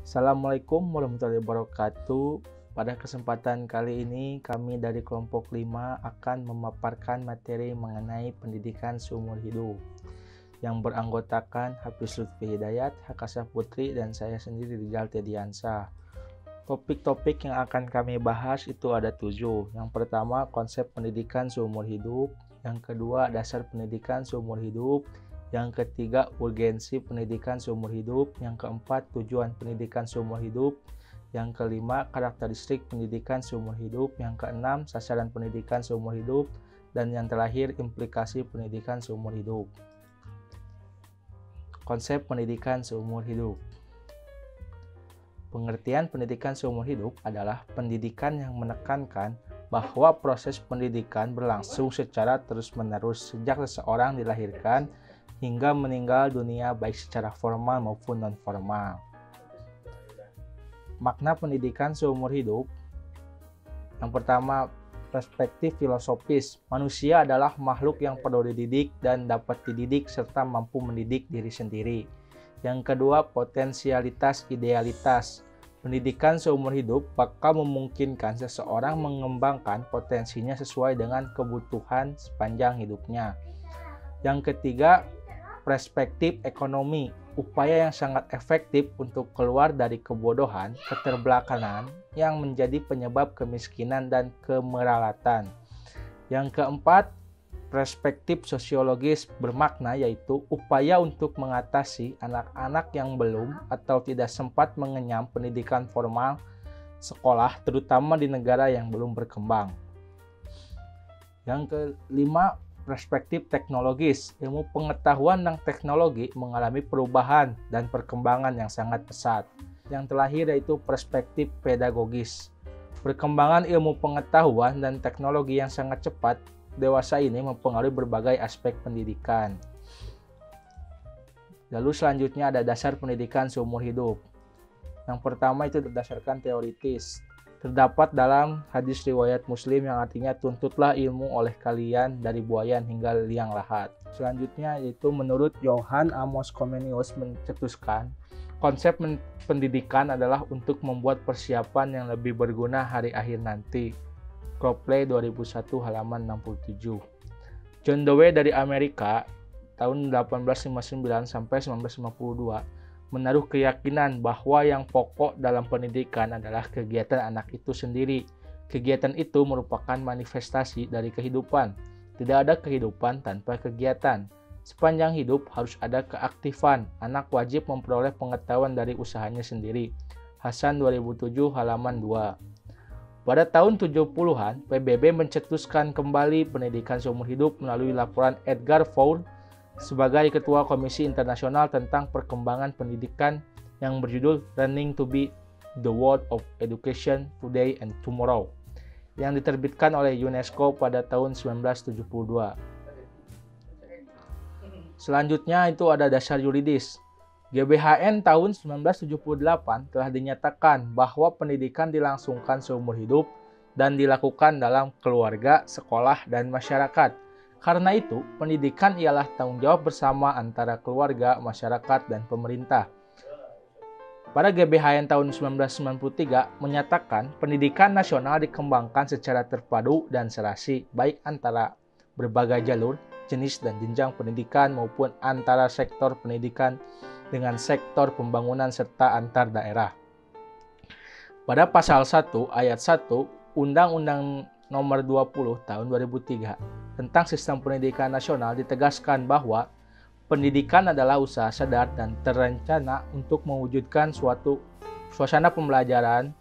Assalamualaikum warahmatullahi wabarakatuh. Pada kesempatan kali ini kami dari kelompok 5 akan memaparkan materi mengenai pendidikan seumur hidup yang beranggotakan Hafiz Lutfi Hidayat, Hakasa Putri, dan saya sendiri Rizal Tediansa. Topik-topik yang akan kami bahas itu ada 7. Yang pertama, konsep pendidikan seumur hidup. Yang kedua, dasar pendidikan seumur hidup. Yang ketiga, urgensi pendidikan seumur hidup. Yang keempat, tujuan pendidikan seumur hidup. Yang kelima, karakteristik pendidikan seumur hidup. Yang keenam, sasaran pendidikan seumur hidup. Dan yang terakhir, implikasi pendidikan seumur hidup. Konsep pendidikan seumur hidup. Pengertian pendidikan seumur hidup adalah pendidikan yang menekankan bahwa proses pendidikan berlangsung secara terus-menerus sejak seseorang dilahirkan hingga meninggal dunia, baik secara formal maupun non-formal. Makna pendidikan seumur hidup. Yang pertama, perspektif filosofis. Manusia adalah makhluk yang perlu dididik dan dapat dididik serta mampu mendidik diri sendiri. Yang kedua, potensialitas idealitas. Pendidikan seumur hidup bakal memungkinkan seseorang mengembangkan potensinya sesuai dengan kebutuhan sepanjang hidupnya. Yang ketiga, perspektif ekonomi, upaya yang sangat efektif untuk keluar dari kebodohan, keterbelakangan yang menjadi penyebab kemiskinan dan kemeralatan. Yang keempat, perspektif sosiologis bermakna, yaitu upaya untuk mengatasi anak-anak yang belum atau tidak sempat mengenyam pendidikan formal sekolah, terutama di negara yang belum berkembang. Yang kelima, perspektif teknologis. Ilmu pengetahuan dan teknologi mengalami perubahan dan perkembangan yang sangat pesat. Yang terakhir yaitu perspektif pedagogis. Perkembangan ilmu pengetahuan dan teknologi yang sangat cepat dewasa ini mempengaruhi berbagai aspek pendidikan. Lalu selanjutnya ada dasar pendidikan seumur hidup. Yang pertama itu berdasarkan teoritis. Terdapat dalam hadis riwayat Muslim yang artinya tuntutlah ilmu oleh kalian dari buayan hingga liang lahat. Selanjutnya yaitu menurut Johann Amos Comenius mencetuskan konsep pendidikan adalah untuk membuat persiapan yang lebih berguna hari akhir nanti. Cropley 2001 halaman 67. John Dewey dari Amerika tahun 1859 sampai 1952 menaruh keyakinan bahwa yang pokok dalam pendidikan adalah kegiatan anak itu sendiri. Kegiatan itu merupakan manifestasi dari kehidupan. Tidak ada kehidupan tanpa kegiatan. Sepanjang hidup harus ada keaktifan. Anak wajib memperoleh pengetahuan dari usahanya sendiri. Hasan 2007 halaman 2. Pada tahun 70-an, PBB mencetuskan kembali pendidikan seumur hidup melalui laporan Edgar Four sebagai Ketua Komisi Internasional tentang Perkembangan Pendidikan yang berjudul Learning to be the World of Education Today and Tomorrow yang diterbitkan oleh UNESCO pada tahun 1972. Selanjutnya itu ada dasar yuridis. GBHN tahun 1978 telah dinyatakan bahwa pendidikan dilangsungkan seumur hidup dan dilakukan dalam keluarga, sekolah, dan masyarakat. Karena itu, pendidikan ialah tanggung jawab bersama antara keluarga, masyarakat, dan pemerintah. Pada GBHN tahun 1993 menyatakan pendidikan nasional dikembangkan secara terpadu dan serasi, baik antara berbagai jalur, jenis, dan jenjang pendidikan maupun antara sektor pendidikan dengan sektor pembangunan serta antar daerah. Pada pasal 1 ayat 1 Undang-Undang Nomor 20 Tahun 2003 tentang Sistem Pendidikan Nasional ditegaskan bahwa pendidikan adalah usaha sadar dan terencana untuk mewujudkan suatu suasana pembelajaran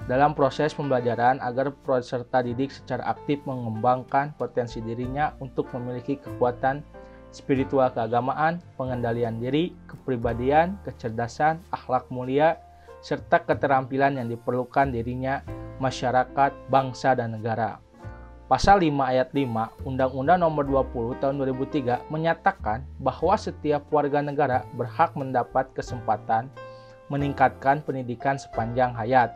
dalam proses pembelajaran agar peserta didik secara aktif mengembangkan potensi dirinya untuk memiliki kekuatan spiritual keagamaan, pengendalian diri, kepribadian, kecerdasan, akhlak mulia, serta keterampilan yang diperlukan dirinya, masyarakat, bangsa, dan negara. Pasal 5 ayat 5 Undang-Undang Nomor 20 Tahun 2003 menyatakan bahwa setiap warga negara berhak mendapat kesempatan meningkatkan pendidikan sepanjang hayat.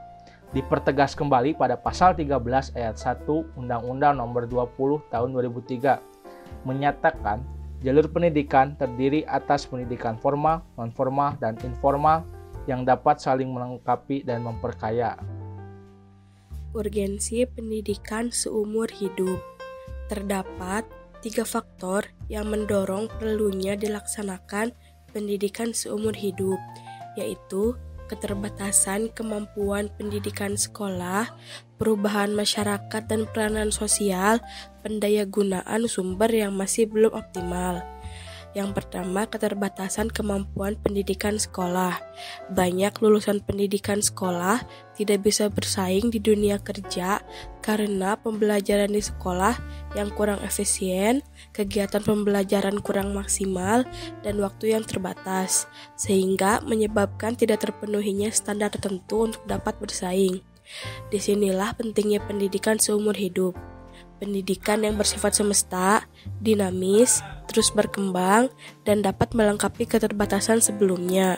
Dipertegas kembali pada pasal 13 ayat 1 Undang-Undang Nomor 20 Tahun 2003 menyatakan jalur pendidikan terdiri atas pendidikan formal, non-formal, dan informal yang dapat saling melengkapi dan memperkaya. Urgensi pendidikan seumur hidup. Terdapat 3 faktor yang mendorong perlunya dilaksanakan pendidikan seumur hidup, yaitu keterbatasan kemampuan pendidikan sekolah, perubahan masyarakat dan peranan sosial, pendayagunaan sumber yang masih belum optimal. Yang pertama, keterbatasan kemampuan pendidikan sekolah. Banyak lulusan pendidikan sekolah tidak bisa bersaing di dunia kerja karena pembelajaran di sekolah yang kurang efisien, kegiatan pembelajaran kurang maksimal, dan waktu yang terbatas, sehingga menyebabkan tidak terpenuhinya standar tertentu untuk dapat bersaing. Disinilah pentingnya pendidikan seumur hidup. Pendidikan yang bersifat semesta, dinamis, terus berkembang, dan dapat melengkapi keterbatasan sebelumnya.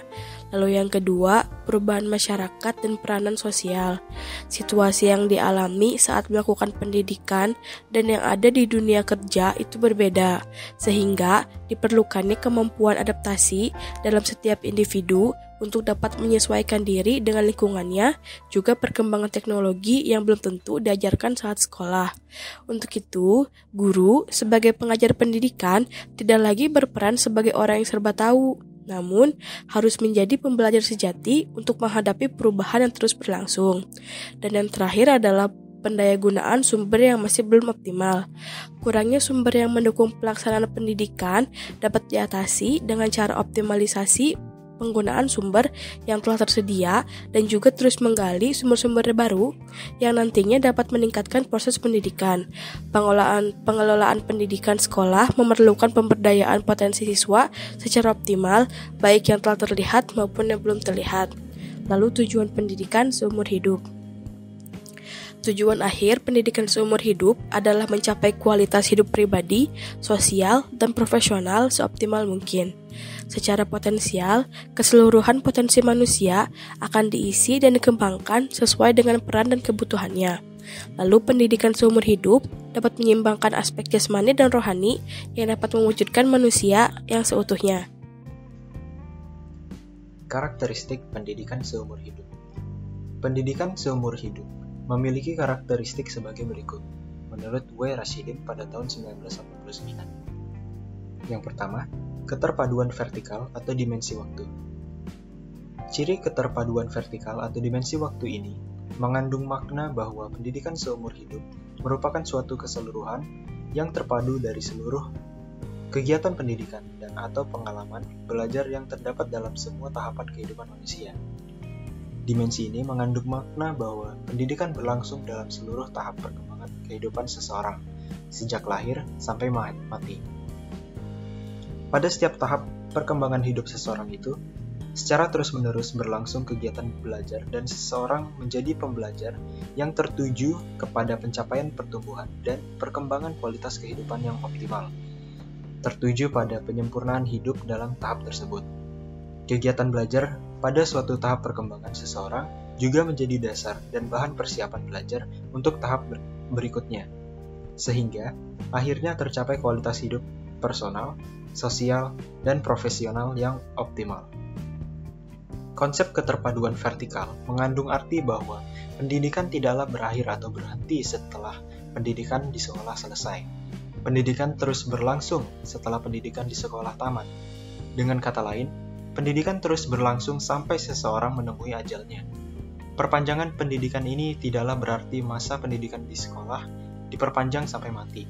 Lalu yang kedua, perubahan masyarakat dan peranan sosial. Situasi yang dialami saat melakukan pendidikan dan yang ada di dunia kerja itu berbeda, sehingga diperlukannya kemampuan adaptasi dalam setiap individu untuk dapat menyesuaikan diri dengan lingkungannya, juga perkembangan teknologi yang belum tentu diajarkan saat sekolah. Untuk itu, guru sebagai pengajar pendidikan tidak lagi berperan sebagai orang yang serba tahu, namun harus menjadi pembelajar sejati untuk menghadapi perubahan yang terus berlangsung. Dan yang terakhir adalah pendayagunaan sumber yang masih belum optimal. Kurangnya sumber yang mendukung pelaksanaan pendidikan dapat diatasi dengan cara optimalisasi penggunaan sumber yang telah tersedia dan juga terus menggali sumber-sumber baru yang nantinya dapat meningkatkan proses pendidikan. Pengelolaan pendidikan sekolah memerlukan pemberdayaan potensi siswa secara optimal, baik yang telah terlihat maupun yang belum terlihat. Lalu tujuan pendidikan seumur hidup. Tujuan akhir pendidikan seumur hidup adalah mencapai kualitas hidup pribadi, sosial, dan profesional seoptimal mungkin. Secara potensial, keseluruhan potensi manusia akan diisi dan dikembangkan sesuai dengan peran dan kebutuhannya. Lalu pendidikan seumur hidup dapat menyeimbangkan aspek jasmani dan rohani yang dapat mewujudkan manusia yang seutuhnya. Karakteristik pendidikan seumur hidup. Pendidikan seumur hidup memiliki karakteristik sebagai berikut, menurut W. Rashidin pada tahun 1989. Yang pertama, keterpaduan vertikal atau dimensi waktu. Ciri keterpaduan vertikal atau dimensi waktu ini mengandung makna bahwa pendidikan seumur hidup merupakan suatu keseluruhan yang terpadu dari seluruh kegiatan pendidikan dan atau pengalaman belajar yang terdapat dalam semua tahapan kehidupan manusia. Dimensi ini mengandung makna bahwa pendidikan berlangsung dalam seluruh tahap perkembangan kehidupan seseorang, sejak lahir sampai mati. Pada setiap tahap perkembangan hidup seseorang itu, secara terus-menerus berlangsung kegiatan belajar dan seseorang menjadi pembelajar yang tertuju kepada pencapaian pertumbuhan dan perkembangan kualitas kehidupan yang optimal, tertuju pada penyempurnaan hidup dalam tahap tersebut. Kegiatan belajar pada suatu tahap perkembangan seseorang juga menjadi dasar dan bahan persiapan belajar untuk tahap berikutnya, sehingga akhirnya tercapai kualitas hidup personal, sosial, dan profesional yang optimal. Konsep keterpaduan vertikal mengandung arti bahwa pendidikan tidaklah berakhir atau berhenti setelah pendidikan di sekolah selesai. Pendidikan terus berlangsung setelah pendidikan di sekolah tamat. Dengan kata lain, pendidikan terus berlangsung sampai seseorang menemui ajalnya. Perpanjangan pendidikan ini tidaklah berarti masa pendidikan di sekolah diperpanjang sampai mati.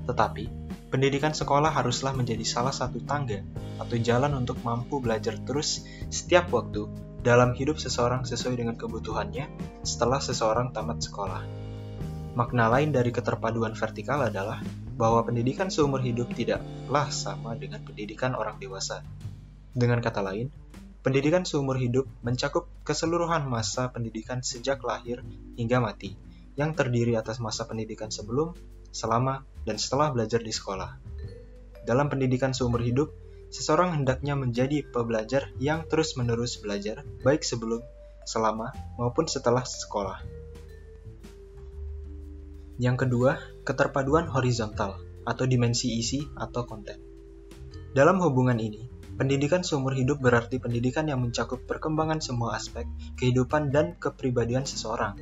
Tetapi, pendidikan sekolah haruslah menjadi salah satu tangga atau jalan untuk mampu belajar terus setiap waktu dalam hidup seseorang sesuai dengan kebutuhannya setelah seseorang tamat sekolah. Makna lain dari keterpaduan vertikal adalah bahwa pendidikan seumur hidup tidaklah sama dengan pendidikan orang dewasa. Dengan kata lain, pendidikan seumur hidup mencakup keseluruhan masa pendidikan sejak lahir hingga mati, yang terdiri atas masa pendidikan sebelum, selama, dan setelah belajar di sekolah. Dalam pendidikan seumur hidup, seseorang hendaknya menjadi pembelajar yang terus-menerus belajar, baik sebelum, selama, maupun setelah sekolah. Yang kedua, keterpaduan horizontal, atau dimensi isi atau konten. Dalam hubungan ini, Pendidikan seumur hidup berarti pendidikan yang mencakup perkembangan semua aspek kehidupan dan kepribadian seseorang.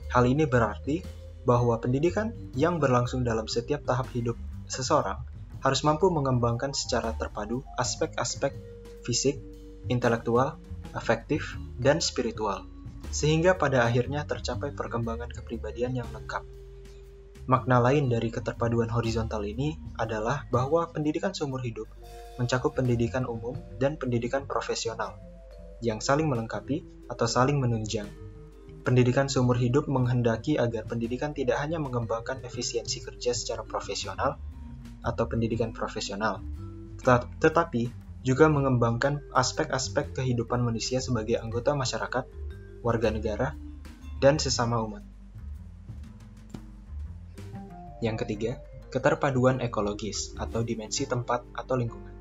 Hal ini berarti bahwa pendidikan yang berlangsung dalam setiap tahap hidup seseorang harus mampu mengembangkan secara terpadu aspek-aspek fisik, intelektual, afektif, dan spiritual, sehingga pada akhirnya tercapai perkembangan kepribadian yang lengkap. Makna lain dari keterpaduan horizontal ini adalah bahwa pendidikan seumur hidup mencakup pendidikan umum dan pendidikan profesional yang saling melengkapi atau saling menunjang. Pendidikan seumur hidup menghendaki agar pendidikan tidak hanya mengembangkan efisiensi kerja secara profesional atau pendidikan profesional, tetapi juga mengembangkan aspek-aspek kehidupan manusia sebagai anggota masyarakat, warga negara, dan sesama umat. Yang ketiga, keterpaduan ekologis atau dimensi tempat atau lingkungan.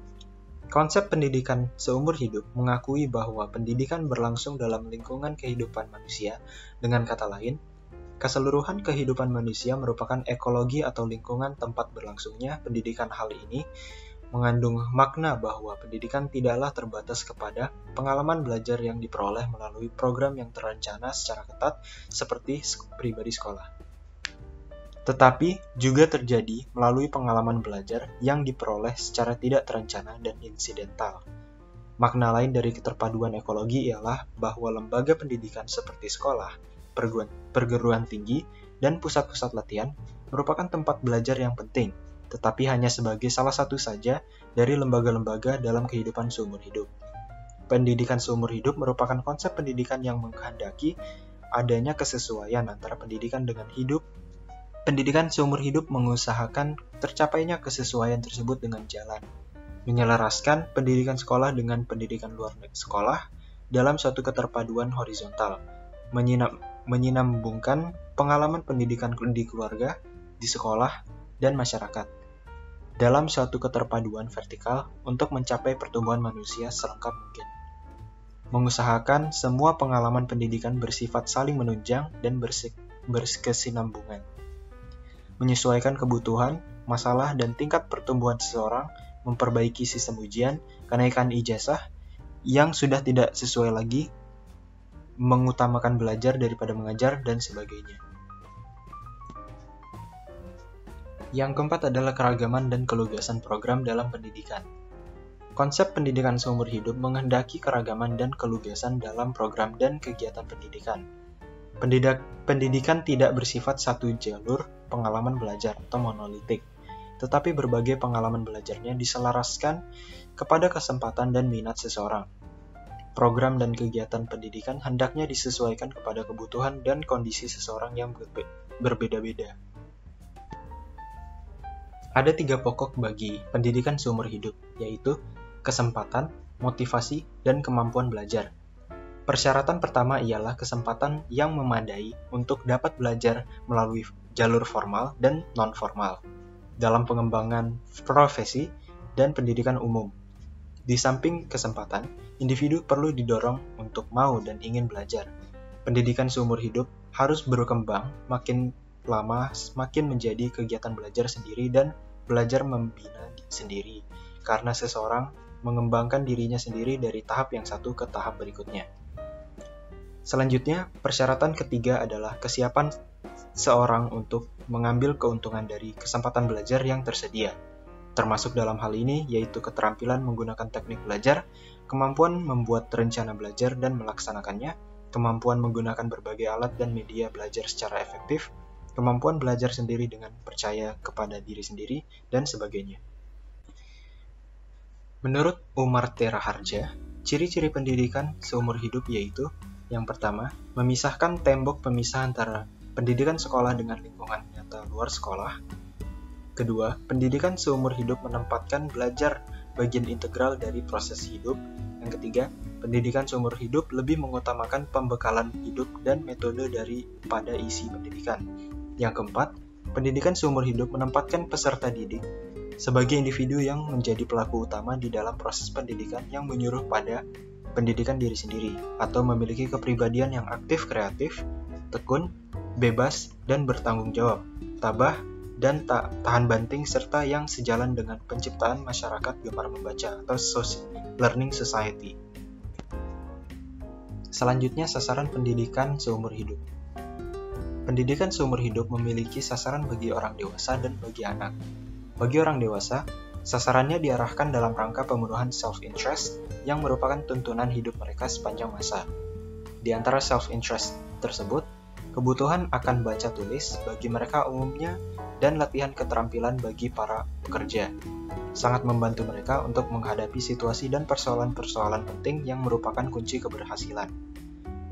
Konsep pendidikan seumur hidup mengakui bahwa pendidikan berlangsung dalam lingkungan kehidupan manusia. Dengan kata lain, keseluruhan kehidupan manusia merupakan ekologi atau lingkungan tempat berlangsungnya pendidikan. Hal ini mengandung makna bahwa pendidikan tidaklah terbatas kepada pengalaman belajar yang diperoleh melalui program yang terencana secara ketat seperti pribadi sekolah, tetapi juga terjadi melalui pengalaman belajar yang diperoleh secara tidak terencana dan insidental. Makna lain dari keterpaduan ekologi ialah bahwa lembaga pendidikan seperti sekolah, perguruan tinggi, dan pusat-pusat latihan merupakan tempat belajar yang penting, tetapi hanya sebagai salah satu saja dari lembaga-lembaga dalam kehidupan seumur hidup. Pendidikan seumur hidup merupakan konsep pendidikan yang menghendaki adanya kesesuaian antara pendidikan dengan hidup. Pendidikan seumur hidup mengusahakan tercapainya kesesuaian tersebut dengan jalan menyelaraskan pendidikan sekolah dengan pendidikan luar sekolah dalam suatu keterpaduan horizontal, menyambungkan pengalaman pendidikan di keluarga, di sekolah, dan masyarakat dalam suatu keterpaduan vertikal untuk mencapai pertumbuhan manusia selengkap mungkin. Mengusahakan semua pengalaman pendidikan bersifat saling menunjang dan berkesinambungan. Menyesuaikan kebutuhan, masalah, dan tingkat pertumbuhan seseorang, memperbaiki sistem ujian, kenaikan ijazah yang sudah tidak sesuai lagi, mengutamakan belajar daripada mengajar, dan sebagainya. Yang keempat adalah keragaman dan kelugasan program dalam pendidikan. Konsep pendidikan seumur hidup menghendaki keragaman dan kelugasan dalam program dan kegiatan pendidikan. Pendidikan tidak bersifat satu jalur pengalaman belajar atau monolitik, tetapi berbagai pengalaman belajarnya diselaraskan kepada kesempatan dan minat seseorang. Program dan kegiatan pendidikan hendaknya disesuaikan kepada kebutuhan dan kondisi seseorang yang berbeda-beda. Ada 3 pokok bagi pendidikan seumur hidup, yaitu kesempatan, motivasi, dan kemampuan belajar. Persyaratan pertama ialah kesempatan yang memadai untuk dapat belajar melalui jalur formal dan non-formal dalam pengembangan profesi dan pendidikan umum. Di samping kesempatan, individu perlu didorong untuk mau dan ingin belajar. Pendidikan seumur hidup harus berkembang makin lama semakin menjadi kegiatan belajar sendiri dan belajar membina sendiri, karena seseorang mengembangkan dirinya sendiri dari tahap yang satu ke tahap berikutnya. Selanjutnya, persyaratan ketiga adalah kesiapan seorang untuk mengambil keuntungan dari kesempatan belajar yang tersedia. Termasuk dalam hal ini yaitu keterampilan menggunakan teknik belajar, kemampuan membuat rencana belajar dan melaksanakannya, kemampuan menggunakan berbagai alat dan media belajar secara efektif, kemampuan belajar sendiri dengan percaya kepada diri sendiri, dan sebagainya. Menurut Umar T. Raharja, ciri-ciri pendidikan seumur hidup yaitu: yang pertama, memisahkan tembok pemisah antara pendidikan sekolah dengan lingkungan nyata luar sekolah. Kedua, pendidikan seumur hidup menempatkan belajar bagian integral dari proses hidup. Yang ketiga, pendidikan seumur hidup lebih mengutamakan pembekalan hidup dan metode daripada isi pendidikan. Yang keempat, pendidikan seumur hidup menempatkan peserta didik sebagai individu yang menjadi pelaku utama di dalam proses pendidikan yang menyuruh pada pendidikan diri sendiri, atau memiliki kepribadian yang aktif, kreatif, tekun, bebas, dan bertanggung jawab, tabah, dan tahan banting, serta yang sejalan dengan penciptaan masyarakat gemar membaca atau learning society. Selanjutnya, sasaran pendidikan seumur hidup. Pendidikan seumur hidup memiliki sasaran bagi orang dewasa dan bagi anak. Bagi orang dewasa, sasarannya diarahkan dalam rangka pemenuhan self-interest yang merupakan tuntunan hidup mereka sepanjang masa. Di antara self-interest tersebut, kebutuhan akan baca tulis bagi mereka umumnya dan latihan keterampilan bagi para pekerja sangat membantu mereka untuk menghadapi situasi dan persoalan-persoalan penting yang merupakan kunci keberhasilan.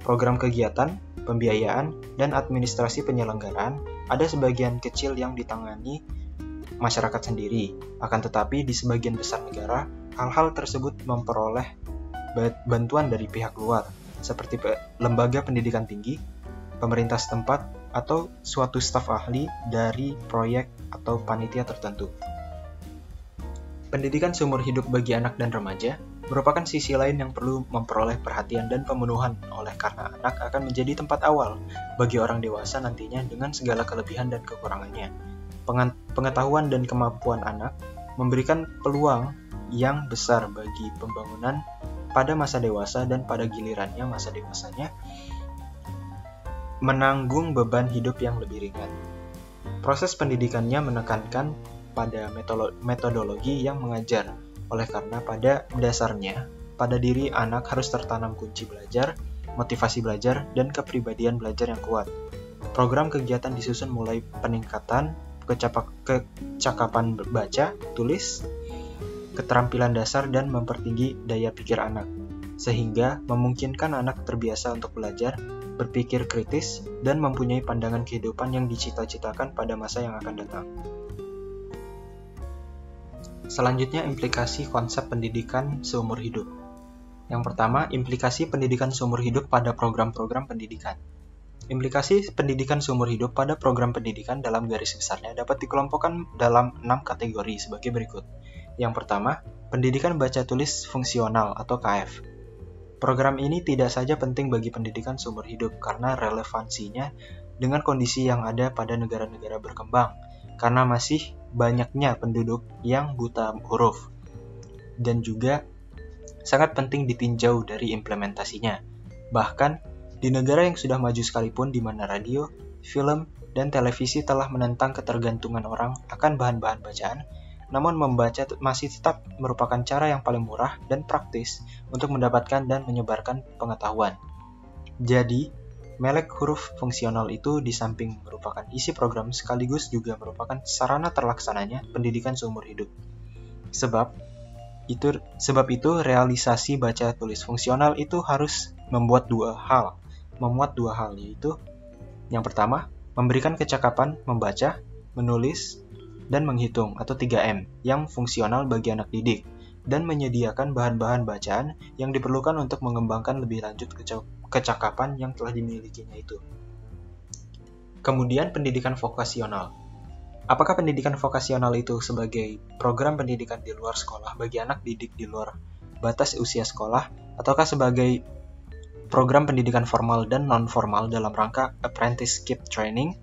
Program kegiatan, pembiayaan, dan administrasi penyelenggaraan ada sebagian kecil yang ditangani masyarakat sendiri, akan tetapi di sebagian besar negara, hal-hal tersebut memperoleh bantuan dari pihak luar, seperti lembaga pendidikan tinggi, pemerintah setempat, atau suatu staf ahli dari proyek atau panitia tertentu. Pendidikan seumur hidup bagi anak dan remaja merupakan sisi lain yang perlu memperoleh perhatian dan pemenuhan oleh karena anak akan menjadi tempat awal bagi orang dewasa nantinya dengan segala kelebihan dan kekurangannya. Pengetahuan dan kemampuan anak memberikan peluang yang besar bagi pembangunan pada masa dewasa dan pada gilirannya masa dewasanya menanggung beban hidup yang lebih ringan. Proses pendidikannya menekankan pada metodologi yang mengajar, oleh karena pada dasarnya, pada diri anak harus tertanam kunci belajar, motivasi belajar, dan kepribadian belajar yang kuat. Program kegiatan disusun mulai peningkatan kecakapan baca, tulis, keterampilan dasar, dan mempertinggi daya pikir anak, sehingga memungkinkan anak terbiasa untuk belajar, berpikir kritis, dan mempunyai pandangan kehidupan yang dicita-citakan pada masa yang akan datang. Selanjutnya, implikasi konsep pendidikan seumur hidup. Yang pertama, implikasi pendidikan seumur hidup pada program-program pendidikan. Implikasi pendidikan seumur hidup pada program pendidikan dalam garis besarnya dapat dikelompokkan dalam 6 kategori sebagai berikut. Yang pertama, pendidikan baca tulis fungsional atau KF. Program ini tidak saja penting bagi pendidikan seumur hidup karena relevansinya dengan kondisi yang ada pada negara-negara berkembang, karena masih banyaknya penduduk yang buta huruf, dan juga sangat penting ditinjau dari implementasinya. Bahkan, di negara yang sudah maju sekalipun di mana radio, film, dan televisi telah menentang ketergantungan orang akan bahan-bahan bacaan, namun membaca masih tetap merupakan cara yang paling murah dan praktis untuk mendapatkan dan menyebarkan pengetahuan. Jadi, melek huruf fungsional itu di samping merupakan isi program sekaligus juga merupakan sarana terlaksananya pendidikan seumur hidup. Sebab itu realisasi baca tulis fungsional itu harus memuat dua hal, yaitu yang pertama, memberikan kecakapan membaca, menulis, dan menghitung atau 3M yang fungsional bagi anak didik, dan menyediakan bahan-bahan bacaan yang diperlukan untuk mengembangkan lebih lanjut kecakapan yang telah dimilikinya itu. Kemudian pendidikan vokasional. Apakah pendidikan vokasional itu sebagai program pendidikan di luar sekolah bagi anak didik di luar batas usia sekolah, ataukah sebagai program pendidikan formal dan non-formal dalam rangka apprenticeship training,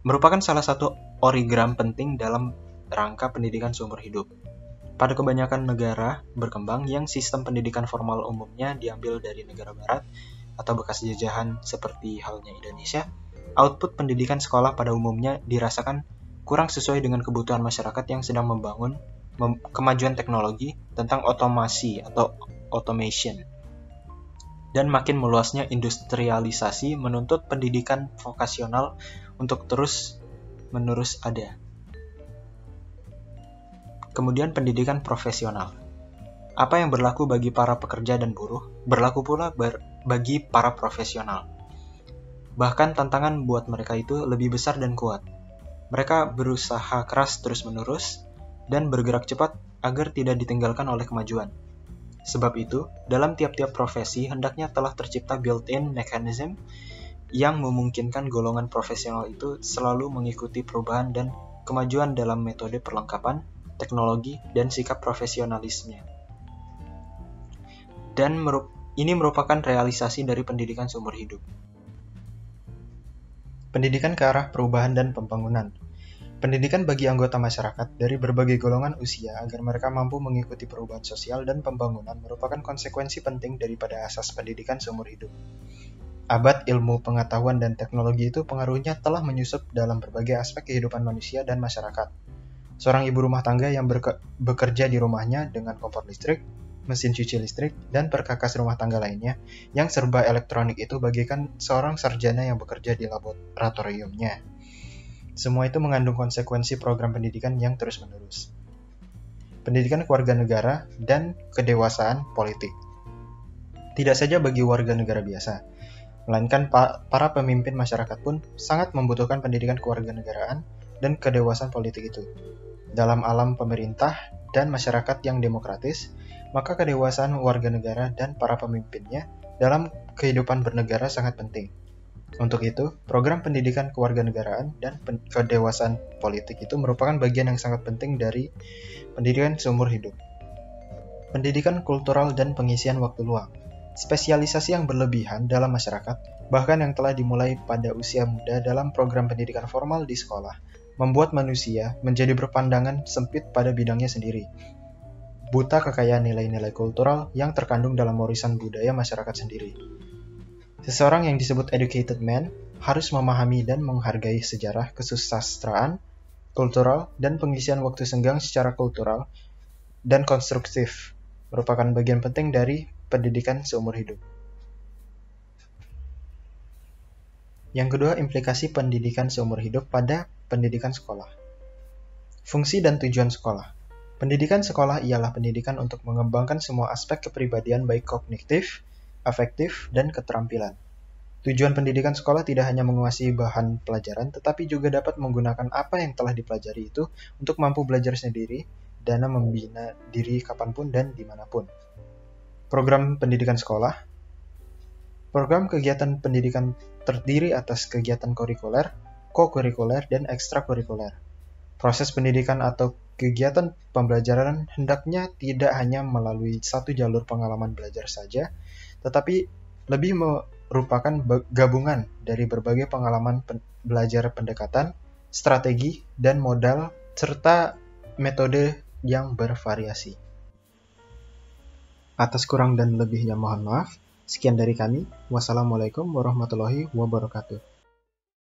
merupakan salah satu origram penting dalam rangka pendidikan seumur hidup. Pada kebanyakan negara berkembang yang sistem pendidikan formal umumnya diambil dari negara barat atau bekas jajahan seperti halnya Indonesia, output pendidikan sekolah pada umumnya dirasakan kurang sesuai dengan kebutuhan masyarakat yang sedang membangun kemajuan teknologi tentang otomasi atau automation. Dan makin meluasnya industrialisasi menuntut pendidikan vokasional untuk terus-menerus ada. Kemudian pendidikan profesional. Apa yang berlaku bagi para pekerja dan buruh, berlaku pula bagi para profesional. Bahkan tantangan buat mereka itu lebih besar dan kuat. Mereka berusaha keras terus-menerus dan bergerak cepat agar tidak ditinggalkan oleh kemajuan. Sebab itu, dalam tiap-tiap profesi hendaknya telah tercipta built-in mechanism yang memungkinkan golongan profesional itu selalu mengikuti perubahan dan kemajuan dalam metode perlengkapan, teknologi, dan sikap profesionalisme. Dan ini merupakan realisasi dari pendidikan seumur hidup. Pendidikan ke arah perubahan dan pembangunan. Pendidikan bagi anggota masyarakat dari berbagai golongan usia agar mereka mampu mengikuti perubahan sosial dan pembangunan merupakan konsekuensi penting daripada asas pendidikan seumur hidup. Abad ilmu pengetahuan dan teknologi itu pengaruhnya telah menyusup dalam berbagai aspek kehidupan manusia dan masyarakat. Seorang ibu rumah tangga yang bekerja di rumahnya dengan kompor listrik, mesin cuci listrik, dan perkakas rumah tangga lainnya yang serba elektronik itu bagaikan seorang sarjana yang bekerja di laboratoriumnya. Semua itu mengandung konsekuensi program pendidikan yang terus-menerus. Pendidikan kewarganegaraan dan kedewasaan politik. Tidak saja bagi warga negara biasa, melainkan para pemimpin masyarakat pun sangat membutuhkan pendidikan kewarganegaraan dan kedewasaan politik itu. Dalam alam pemerintah dan masyarakat yang demokratis, maka kedewasaan warga negara dan para pemimpinnya dalam kehidupan bernegara sangat penting. Untuk itu, program pendidikan kewarganegaraan dan kedewasaan politik itu merupakan bagian yang sangat penting dari pendidikan seumur hidup. Pendidikan kultural dan pengisian waktu luang. Spesialisasi yang berlebihan dalam masyarakat, bahkan yang telah dimulai pada usia muda dalam program pendidikan formal di sekolah, membuat manusia menjadi berpandangan sempit pada bidangnya sendiri. Buta kekayaan nilai-nilai kultural yang terkandung dalam warisan budaya masyarakat sendiri. Seseorang yang disebut educated man harus memahami dan menghargai sejarah kesusastraan, kultural, dan pengisian waktu senggang secara kultural dan konstruktif, merupakan bagian penting dari pendidikan seumur hidup. Yang kedua, implikasi pendidikan seumur hidup pada pendidikan sekolah. Fungsi dan tujuan sekolah. Pendidikan sekolah ialah pendidikan untuk mengembangkan semua aspek kepribadian baik kognitif, afektif, dan keterampilan. Tujuan pendidikan sekolah tidak hanya menguasai bahan pelajaran, tetapi juga dapat menggunakan apa yang telah dipelajari itu untuk mampu belajar sendiri dan membina diri kapanpun dan dimanapun. Program pendidikan sekolah. Program kegiatan pendidikan terdiri atas kegiatan kurikuler, kokurikuler, dan ekstrakurikuler. Proses pendidikan atau kegiatan pembelajaran hendaknya tidak hanya melalui satu jalur pengalaman belajar saja, tetapi lebih merupakan gabungan dari berbagai pengalaman belajar pendekatan, strategi, dan modal, serta metode yang bervariasi. Atas kurang dan lebihnya mohon maaf. Sekian dari kami. Wassalamualaikum warahmatullahi wabarakatuh.